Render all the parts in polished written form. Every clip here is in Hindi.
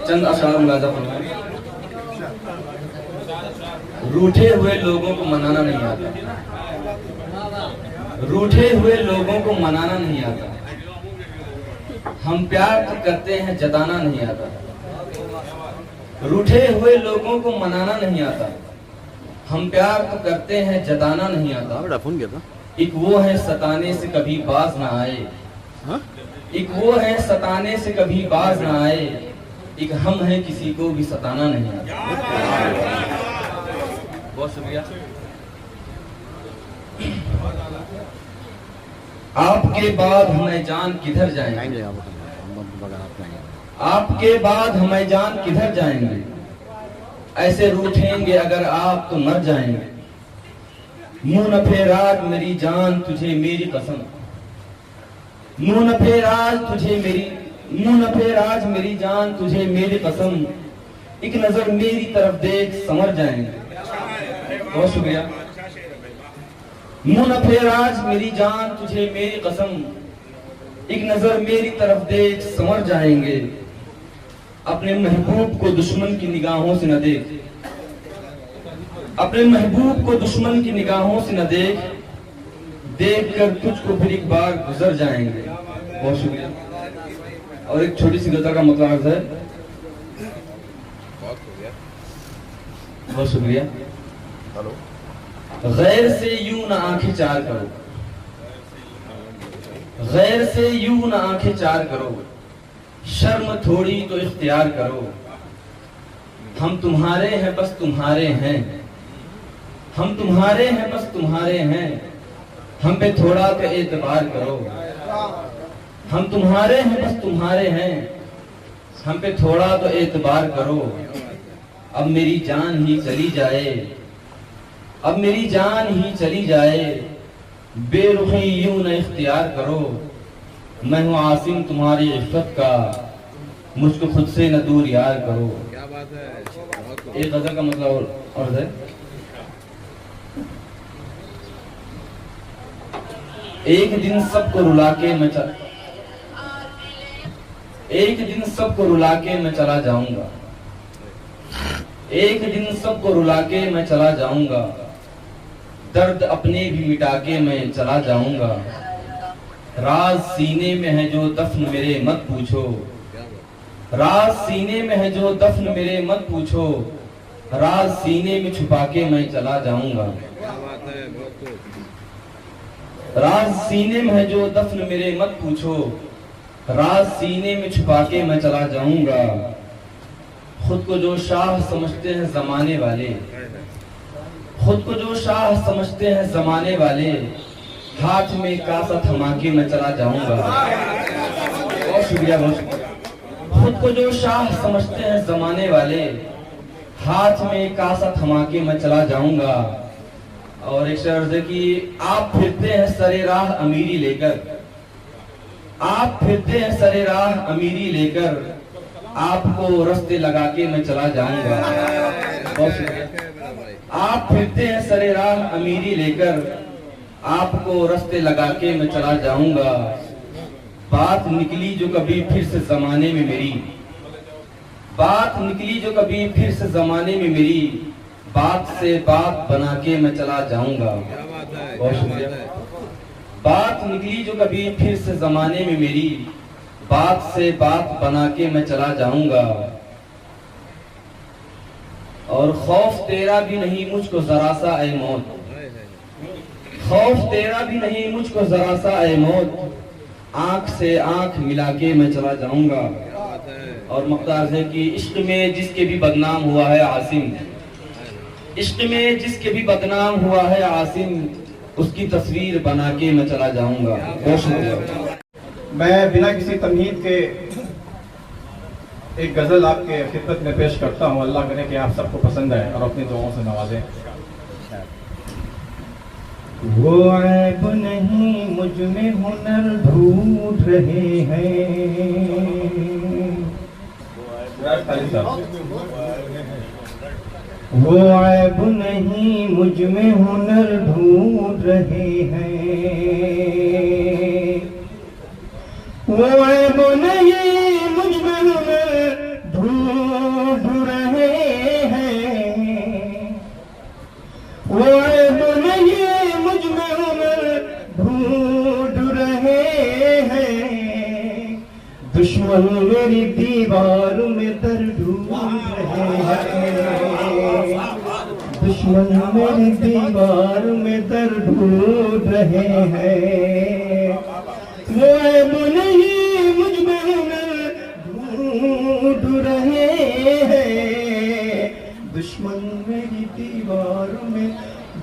चंद अशआर मुलाजा फरमाएं। रूठे हुए लोगों को मनाना नहीं आता, रूठे हुए लोगों को मनाना नहीं आता, हम प्यार तो करते हैं जताना नहीं आता। रूठे हुए लोगों को मनाना नहीं आता, हम प्यार तो करते हैं जताना नहीं आता। एक वो है सताने से कभी बाज ना आए, एक वो है सताने से कभी बाज ना आए, एक हम हैं किसी को भी सताना नहीं आता। बहुत शुक्रिया। आपके बाद हमें जान किधर जाएंगे, आपके बाद हमें जान किधर जाएंगे, ऐसे रूठेंगे अगर आप तो मर जाएंगे। यूं न फेराज मेरी जान तुझे मेरी कसम, यूं न फेराज तुझे मेरी, यूं न फेराज मेरी जान तुझे मेरी कसम, एक नजर मेरी तरफ देख समझ जाएंगे। बहुत शुक्रिया। यूं न फेराज मेरी जान तुझे मेरी कसम, एक नजर मेरी तरफ देख समझ जाएंगे। अपने महबूब को दुश्मन की निगाहों से न देख, अपने महबूब को दुश्मन की निगाहों से न देख, देख कर तुझको फिर एक बार गुजर जाएंगे। बहुत शुक्रिया। और एक छोटी सी गजल का मतलब है। बहुत शुक्रिया। गैर से यूं न आंखें चार करो, गैर से यूं न आंखें चार करो, शर्म थोड़ी तो इख्तियार करो। हम तुम्हारे हैं बस तुम्हारे हैं, हम तुम्हारे हैं बस तुम्हारे हैं, हम पे थोड़ा तो एतबार करो। हम तुम्हारे हैं बस तुम्हारे हैं, हम पे थोड़ा तो एतबार करो। अब मेरी जान ही चली जाए, अब मेरी जान ही चली जाए, बेरुखी यूं न इख्तियार करो। मैं हूँ आसिम तुम्हारी इफ्फत का, मुझको खुद से न दूर यार करो। क्या बात है। एक गजल का मतलब और है। एक दिन सबको रुला के मैं एक दिन सबको रुला के मैं चला जाऊंगा, एक दिन सबको रुला के मैं चला जाऊंगा, दर्द अपने भी मिटा के मैं चला जाऊंगा। राज सीने में है जो दफन मेरे मत पूछो, राज सीने में है जो दफन मेरे मत पूछो, राज सीने में छुपा के मैं चला जाऊंगा। राज सीने में है जो दफन मेरे मत पूछो, राज सीने में छुपा के मैं चला जाऊंगा। खुद को जो शाह समझते हैं जमाने वाले, खुद को जो शाह समझते हैं जमाने वाले, हाथ में कासा थमा के मैं चला जाऊंगा। बहुत शुक्रिया, बहुत शुक्रिया। खुद को जो शाह समझते हैं जमाने वाले, हाथ में कासा थमा के मैं चला जाऊंगा। और एक शर्त है कि आप फिरते हैं सरे राह अमीरी लेकर, आप फिरते हैं सरे राह अमीरी लेकर, आपको रास्ते लगा के मैं चला जाऊंगा। बहुत शुक्रिया। आप फिरते हैं सरे राह अमीरी लेकर, आपको रास्ते लगा के मैं चला जाऊंगा। बात निकली जो कभी फिर से जमाने में मेरी, बात निकली जो कभी फिर से जमाने में मेरी, बात से बात बना के मैं चला जाऊंगा। बहुत शुक्रिया। बात निकली जो कभी फिर से जमाने में मेरी, बात से बात बना के मैं चला जाऊंगा। और खौफ तेरा भी नहीं मुझको जरा सा ऐ मौत, खौफ तेरा भी नहीं मुझको जरा सा ऐ मौत, आंख से आंख मिला के मैं चला जाऊंगा। और मकदार है कि इश्क में जिसके भी बदनाम हुआ है आसिम, इश्क में जिसके भी बदनाम हुआ है आसिम, उसकी तस्वीर बना के मैं चला जाऊंगा। बहुत शुक्रिया। मैं बिना किसी तमहीद के एक गजल आपके खिदमत में पेश करता हूँ। अल्लाह करे कि आप सबको पसंद आए और अपनी दुआओं से नवाजें। वो ऐब नहीं मुझ में हुनर ढूंढ रहे हैं, वो ऐब नहीं मुझ में हुनर ढूंढ रहे हैं, वो ऐब नहीं मुझ में हुनर ढूंढ मेरी दीवार में दर ढूंढ रहे हैं, दुश्मन मेरी दीवार में दर ढूंढ रहे हैं, वो ऐब नहीं मुझ में हुनर ढूंढ रहे हैं, दुश्मन मेरी दीवार में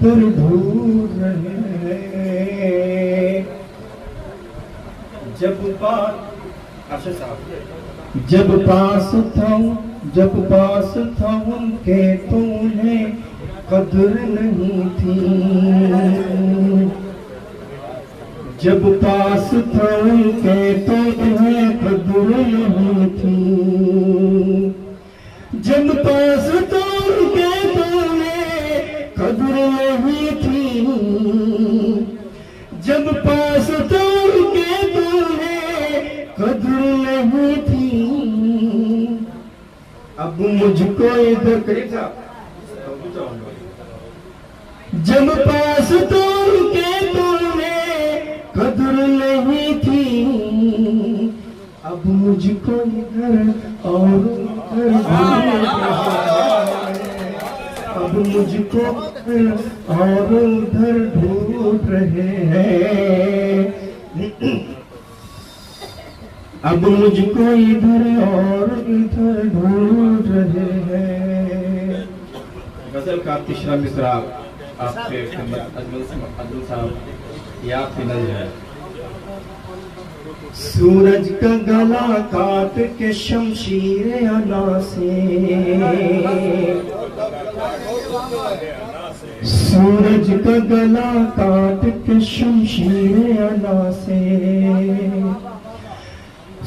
दर ढूंढ रहे हैं। जब पास था उनके तो उन्हें कदर नहीं थी, जब पास था उनके तो उन्हें कदर नहीं थी, जब पास था उनके तो उन्हें कदर नहीं थी, जब पास था उनके तो उन्हें कदर नहीं थी, अब मुझको इधर करीब था, जब पास तो उनके तो उन्हें कदर नहीं थी, अब मुझको इधर और उधर, अब मुझको इधर और उधर ढूंढ रहे हैं, अब मुझको इधर और इधर ढूंढ रहे हैं। गजल का तीसरा मिसरा आपके अजमल साहब याद से नजर है। सूरज का गला काट के शमशीर अना से, सूरज का गला काट के शमशीर अना से,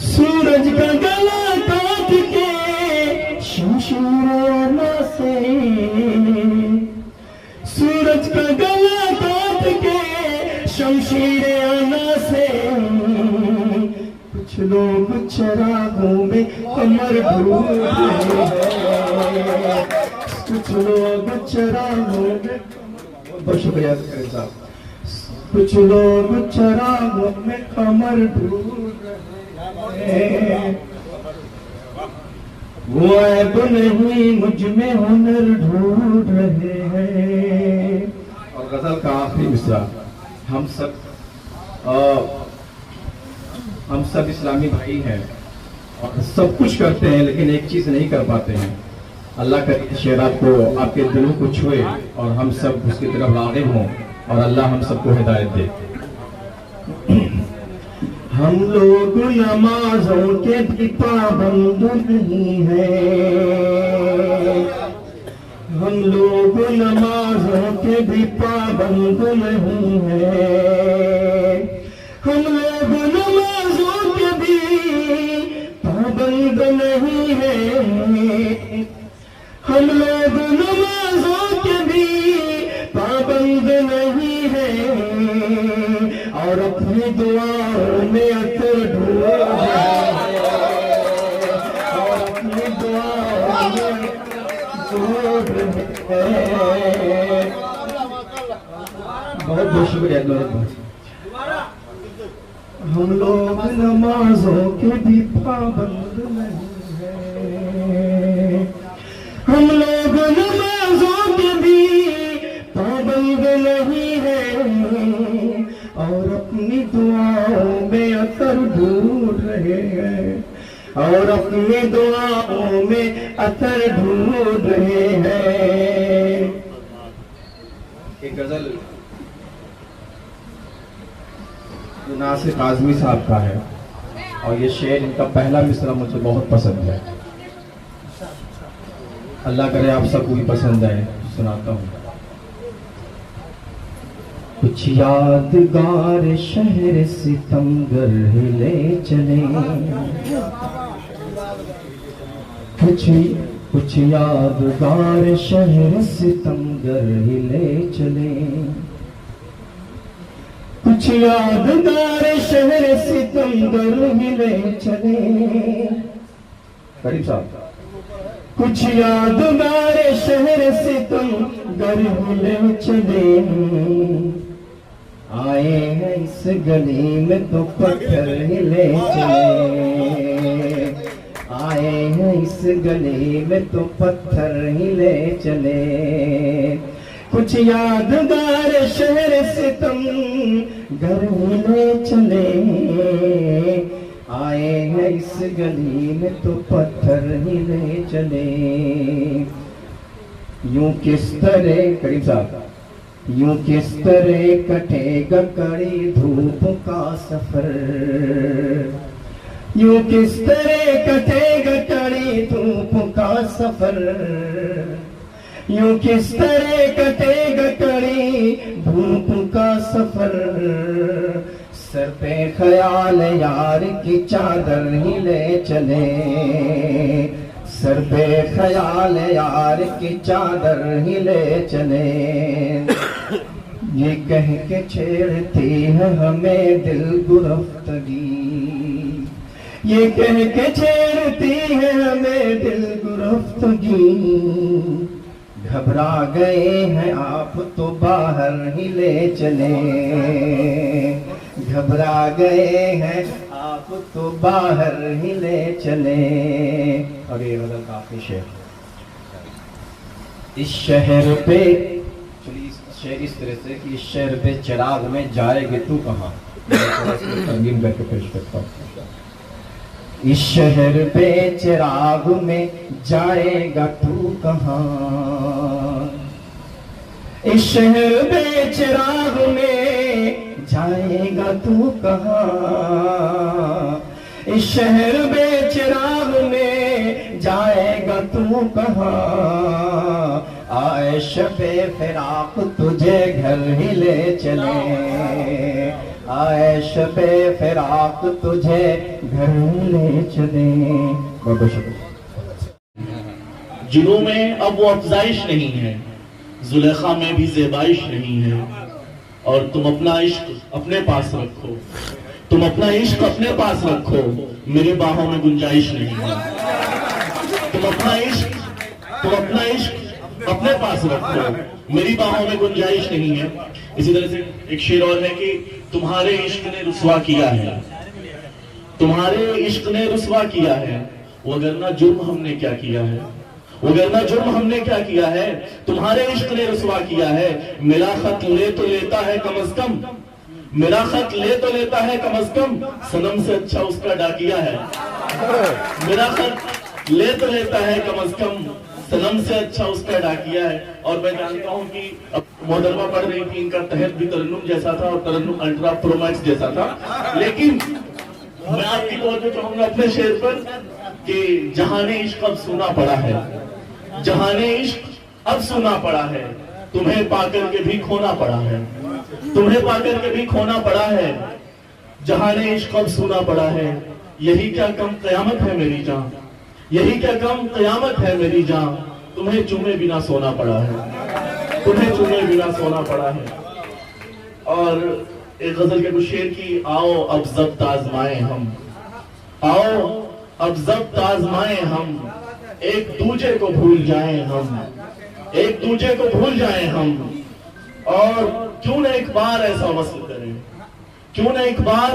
सूरज का गला काट के शमशीर अना से, सूरज का गला काट के शमशीर अना से, कुछ लोग चरागों में कमर ढूंढ रहे हैं, कुछ लोग चरागों में, बहुत शुक्रिया साहब, कुछ लोग चरागों में कमर ढूंढ रहे हैं, वो ऐब नहीं मुझ में हुनर ढूंढ रहे हैं। और गजल का आखिरी मिसरा, हम सब इस्लामी भाई हैं और सब कुछ करते हैं, लेकिन एक चीज नहीं कर पाते हैं। अल्लाह का शेर आपको आपके दिलों को छुए और हम सब उसकी तरफ राग़िब हों और अल्लाह हम सबको हिदायत दे। हम लोग नमाजों के भी पाबंद नहीं हैं, हम लोग नमाजों के भी पाबंद नहीं हैं, हम लोग नमाजों के भी पाबंद नहीं हैं, हम लोग नमाजों के भी पाबंद नहीं हैं, और अपनी दुआओं में असर ढूंढ रहे हैं, और अपनी दुआओं में ढूंढ रहे हैं। बहुत बहुत शुक्रिया। हम लोग नमाजों के भी पाबंद नहीं हैं, हम लोग नमाजों के भी पाबंद नहीं हैं, और अपनी दुआओं में असर ढूंढ रहे हैं, और अपनी दुआओं में असर ढूंढ रहे हैं। एक गजल नासिर आजमी साहब का है और ये शेर इनका पहला मिसरा मुझे बहुत पसंद है। अल्लाह करे आप सबको भी पसंद आए, सुनाता हूँ। कुछ यादगार शहर सितमगर हिले चले, कुछ यादगार शहर सितमगर हिले चले, कुछ यादगार शहर सितमगर हिले चले, करीब साहब, कुछ यादगार शहर सितमगर हिले चले, आए हैं इस गली में तो पत्थर हिले चले, आए हैं इस गली में तो पत्थर ही ले चले, कुछ यादगार शहर से तुम घर ही ले चले। आए हैं इस गली में तो पत्थर ही ले चले। यूं किस तरह, करीम साहब, यूं किस तरह कटेगा कड़ी धूप का सफर, यूं किस तरह कटेगा कड़ी धूप का सफर, यूं किस तरह कटेगा कड़ी धूप का सफर। सर पे ख्याल यार की चादर ही ले चले, सर पे ख्याल यार की चादर ही ले चले। ये कह के छेड़ती है हमें दिल गुरफ्तगी, ये कह के छेड़ती है हमें दिल गुरफ्तगी। घबरा गए हैं आप तो बाहर ही ले चले, घबरा गए हैं आप तो बाहर ही ले चले। और ये गजल काफी शेर, इस शहर पे, चलिए शेर इस तरह से कि इस शहर पे चिराग में जाएगी तू कहाँ, तरमीम करके पेश करता हूँ। इस शहर पे चिराग में जाएगा तू कहाँ, इस शहर पे चिराग में जाएगा तू कहाँ, इस शहर में चिराग में जाएगा तू कहाँ। आए शबे फिराक तुझे घर ही ले चले, आए शबे फिराक तुझे घर ही ले चले। बहुत शुक्रिया। जिनों में अब वो अफजाइश नहीं है, जुलेखा में भी ज़ेबाइश नहीं है, और तुम अपना इश्क अपने पास रखो, तुम अपना इश्क अपने पास रखो, मेरी बाहों में गुंजाइश नहीं है। तुम अपना इश्क अपने पास रखो, मेरी बाहों में गुंजाइश नहीं है। इसी तरह से एक शेर और है कि तुम्हारे इश्क ने रुसवा किया है, तुम्हारे इश्क ने रुसवा किया है, वगरना जुर्म हमने क्या किया है, वगरना जुर्म हमने क्या किया है, तुम्हारे इश्क ने रुसवा किया है। मेरा खत ले तो लेता है कम अज कम, मेरा खत ले तो लेता है कम अज कम, सनम से अच्छा उसका डाकिया है। मेरा खत ले तो लेता है कम अज कम, सनम से अच्छा उसका डाकिया है। और मैं जानता हूँ कि अब मोहतरमा पढ़ रही थी, इनका तहत भी तरन्नुम जैसा था और तरन्नुम अल्ट्रा प्रो मैक्स जैसा था। लेकिन मैं आपकी तवज्जो चाहूंगा अपने शेर पर कि जहाने इश्क अब सुना पड़ा है, जहाने इश्क अब सुना पड़ा है, तुम्हें पाकर के भी खोना पड़ा है, तुम्हें पाकर के भी खोना पड़ा है। जहाने इश्क अब सुना पड़ा है, यही क्या कम कयामत है मेरी जान, यही क्या कम कयामत है मेरी जान, तुम्हें चूमे बिना सोना पड़ा है, तुम्हें चूमे बिना सोना पड़ा है। और एक गजल के कुछ शेर की, आओ अब ज़ब्त आज़माए हम, आओ अब ज़ब्त आज़माए हम, एक दूजे को भूल जाएं हम, एक दूजे को भूल जाएं हम। और क्यों न एक बार ऐसा वस्ल करें, क्यों न एक बार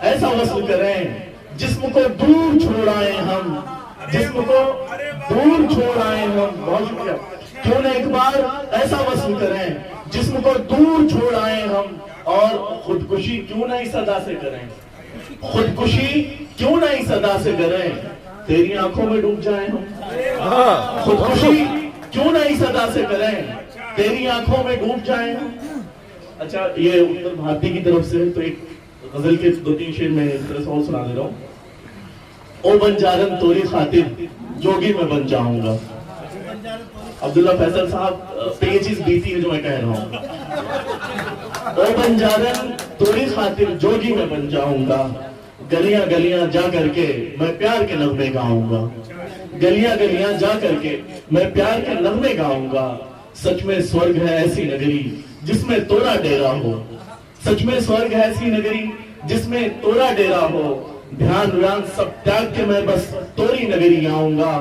ऐसा वस्ल करें, जिस्म को दूर छोड़ाएं हम, जिस्म को दूर छोड़ाएं हम। बहुत शुक्रिया। क्यों न एक बार ऐसा वस्ल करें, जिस्म को दूर छोड़ाएं हम, और खुदकुशी क्यों न इस अदा से करें, खुदकुशी क्यों न इस अदा से करें, तेरी आंखों में डूब जाएं हम। खुदकुशी क्यों न इस अदा से करें, तेरी आंखों में डूब जाएं हम। अच्छा, ये उत्तर भारती की तरफ से, तो एक गजल के 2-3 शेर में इस तरह से और सुना दे रहा हूँ। ओ बंजारन तोरी खातिर जोगी में बन जाऊंगा। अब्दुल्ला फैसल साहब पे ये चीज बीती है जो मैं कह रहा हूँ। ओ बंजारन तोरी खातिर जोगी में बन जाऊंगा, गलियां गलियां जा करके मैं प्यार के नगमे गाऊंगा, गलियां गलियां जा करके मैं प्यार के नगमे गाऊंगा। सच में स्वर्ग है ऐसी नगरी जिसमें तोरा डेरा हो, सच में स्वर्ग है ऐसी नगरी जिसमें तोरा डेरा हो। ध्यान व्यान सब त्याग के मैं बस तोरी नगरी आऊंगा।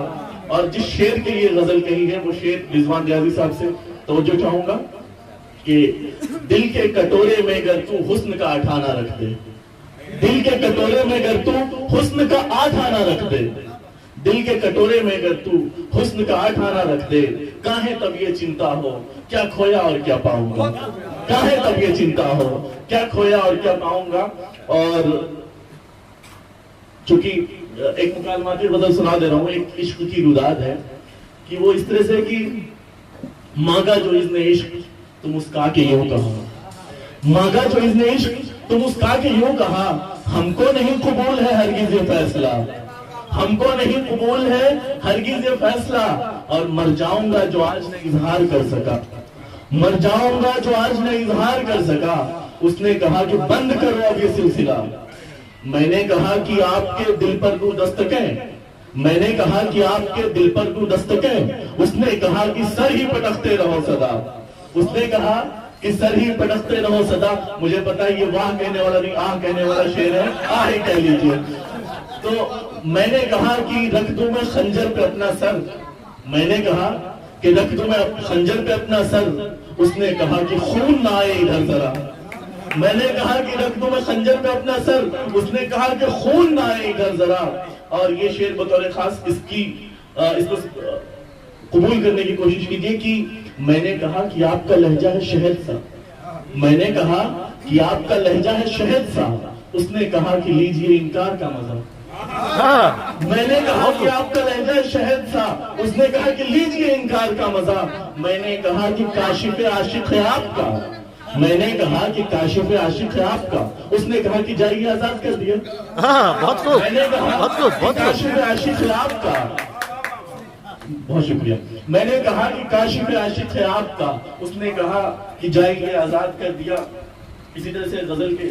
और जिस शेर के लिए गजल कही है वो शेर रिजवान रियाजी साहब से तवज्जो चाहूंगा कि दिल के कटोरे में अगर तू हुस्न का आठाना रख दे, दिल के कटोरे में अगर तू हुस्न का आठाना रख दे, दिल के कटोरे में अगर तू हुस्न का 8 आना रख दे, काहे तब ये चिंता हो क्या खोया और क्या पाऊंगा, काहे तब ये चिंता हो क्या खोया और क्या पाऊंगा। और चूंकि एक मुकालमाती गजल सुना दे रहा हूं, एक इश्क की रुदाद है कि वो इस तरह से कि मांगा जो इसने इश्क तो मुस्का के यूं कहा, मांगा जो इसने इश्क तो मुस्का के यूं कहा, हमको नहीं कबूल है हरगिज ये फैसला, हमको नहीं कबूल है हरगिज ये फैसला। और मर जाऊंगा जो आज न इजहार कर सका, मर जाऊंगा जो आज न इजहार कर सका। उसने कहा कि बंद करो अब ये सिलसिला, मैंने कहा कि आपके दिल पर दो दस्तकें, मैंने कहा कि आपके दिल पर दो दस्तकें। उसने कहा कि सर ही पटकते रहो सदा, उसने कहा कि सर ही पटकते रहो सदा। मुझे पता है ये वाह कहने वाला नहीं आह कहने वाला शेर है, आह ही कह लीजिए। तो मैंने कहा कि रख दूं मैं खंजर पे अपना सर, मैंने कहा कि रख दूं मैं खंजर पे अपना सर। उसने कहा कि खून ना आए इधर जरा, मैंने कहा कि रख दूं मैं खंजर पे अपना सर। उसने कहा कि खून ना आए इधर जरा। और ये शेर बतौर खास इसको कबूल करने की कोशिश कीजिए कि मैंने कहा कि आपका लहजा है शहद सा, मैंने कहा कि आपका लहजा है शहद सा। उसने कहा कि लीजिए इनकार का मजा, मैंने कहा कि आपका लहजा है शहद सा। उसने कहा कि लीजिए इनकार का मजा। मैंने कहा कि काशिफ आशिक है आपका, मैंने कहा कि काशिफ आशिक है आपका। उसने कहा कि जाइए आजाद कर दिया। बहुत खूब, मैंने कहा बहुत खूब, बहुत खूब। काशिफ आशिक है आपका, बहुत शुक्रिया। मैंने कहा कि काशिफ आशिक है आपका। उसने कहा कि जाइए आजाद कर दिया। इसी तरह से गजल के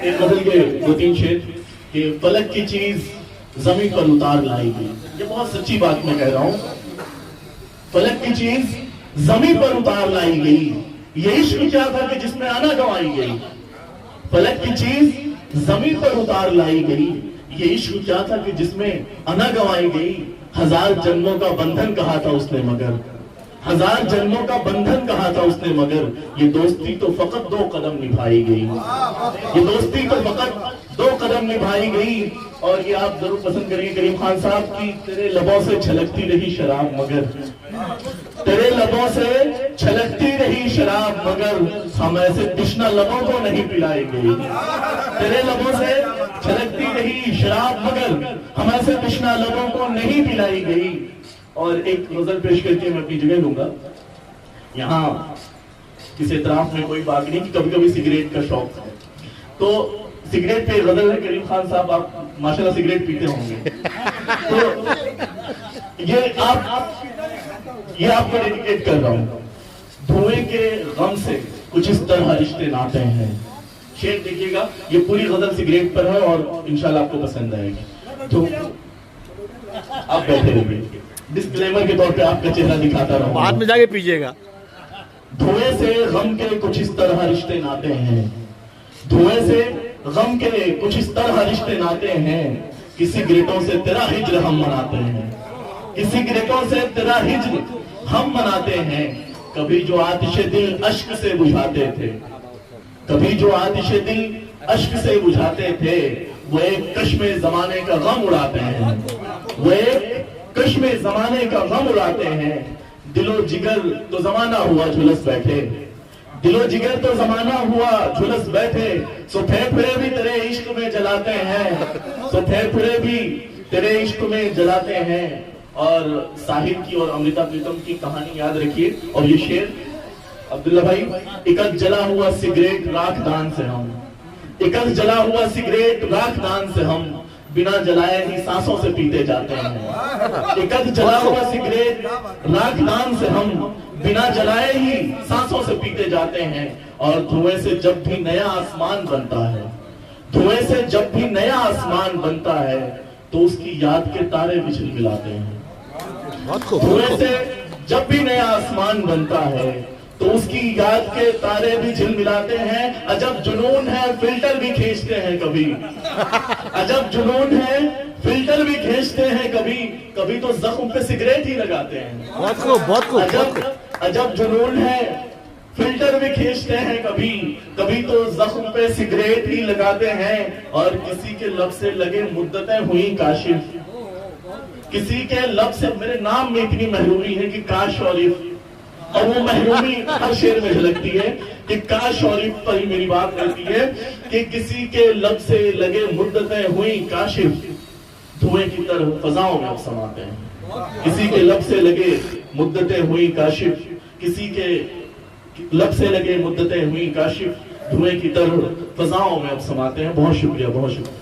एक गजल के 2-3 शेर कि फलक की चीज जमीन पर उतार लाई गई। ये बहुत सच्ची बात मैं कह रहा हूं, फलक की चीज जमीन पर उतार लाई गई। ये इश्क क्या था कि जिसमें आना गंवाई गई, फलक की चीज जमीन पर उतार लाई गई। ये इश्क क्या था कि जिसमें आना गंवाई गई। 1000 जन्मों का बंधन कहा था उसने मगर, 1000 जन्मों का बंधन कहा था उसने मगर, ये दोस्ती तो फकत 2 कदम निभाई गई, ये दोस्ती तो फकत 2 कदम निभाई गई। और ये आप जरूर पसंद करिए करीम खान साहब की तेरे लबों से छलकती रही शराब मगर, तेरे लबों से छलकती रही शराब मगर, हम ऐसे तृष्णा लबों को नहीं पिलाई गई। तेरे लबों से छलकती रही शराब मगर, हम ऐसे तृष्णा लबों को नहीं पिलाई गई। और एक गजल पेश करके मैं अपनी जगह लूंगा। यहाँ किसी एतराफ में कोई बात नहीं कि कभी कभी सिगरेट का शौक है, तो सिगरेट पे गजल है। करीम खान साहब आप माशाल्लाह सिगरेट पीते होंगे, तो ये आपको डेडिकेट कर रहा हूँ। धुएं के गम से कुछ इस तरह रिश्ते नाते हैं। शेर देखिएगा, ये पूरी गजल सिगरेट पर है और इंशाल्लाह आपको पसंद आएगी। तो आप बैठे रहिए, डिस्क्लेमर के तौर पे आपका चेहरा दिखाता रहूं, बाद में जाके पीजिएगा। धुएं से गम के कुछ इस तरह रिश्ते नाते हैं, धुएं से गम के कुछ इस तरह रिश्ते नाते हैं। किसी सिगरेटों से तेरा हिज्र हम मनाते हैं, किसी सिगरेटों से तेरा हिज्र हम मनाते हैं। कभी जो आतिशे दिल अश्क से बुझाते थे, कभी जो आतिशे दिल अश्क से बुझाते थे, वो एक कश्मे जमाने का गम उड़ाते हैं, वो एक कश्मे जमाने का गम उड़ाते हैं। दिलो जिगर तो जमाना हुआ झुलस बैठे, दिलो जिगर तो जमाना हुआ झुलस बैठे। सो फेफड़े भी तेरे इश्क में जलाते हैं, सो फेफड़े भी तेरे इश्क में जलाते हैं। और साहिब की और अमृता प्रीतम की कहानी याद रखिए। और ये शेर अब्दुल्ला भाई, इकत जला हुआ सिगरेट राख दान से हम, इकत जला हुआ सिगरेट राख दान से हम, बिना जलाए ही सांसों से पीते जाते हैं। इकत जला हुआ सिगरेट राख दान से हम, बिना जलाए ही सांसों से पीते जाते हैं। और धुएं से जब भी नया आसमान बनता है, धुएं से जब भी नया आसमान बनता है, तो उसकी याद के तारे भी झिलमिलाते हैं। धुएं से जब भी नया आसमान बनता है, तो उसकी याद के तारे भी झिलमिलाते हैं। अजब जुनून है फिल्टर भी खींचते हैं कभी, अजब जुनून है फिल्टर भी खींचते हैं कभी, कभी तो जख्म पे सिगरेट ही लगाते हैं। बहुत खूब, बहुत खूब। अजब जुनून है फिल्टर भी खींचते हैं कभी, कभी तो जख्म पे सिगरेट ही लगाते हैं। और किसी के लब से लगे मुद्दतें हुई काशिफ, किसी के लब से मेरे नाम में इतनी महरूमी है कि काश शरीफ, और वो महरूमी हर शेर में झलकती है कि काश शरीफ पर ही मेरी बात रहती है कि किसी के लब से लगे मुद्दतें हुई काशिफ, धुएं की तरह फजाओं में अब समाते हैं। किसी के लब से लगे मुद्दतें हुई काशिफ, किसी के लब से लगे मुद्दतें हुई काशिफ, धुएं की तरह फजाओं में अब समाते हैं। बहुत शुक्रिया, बहुत शुक्रिया।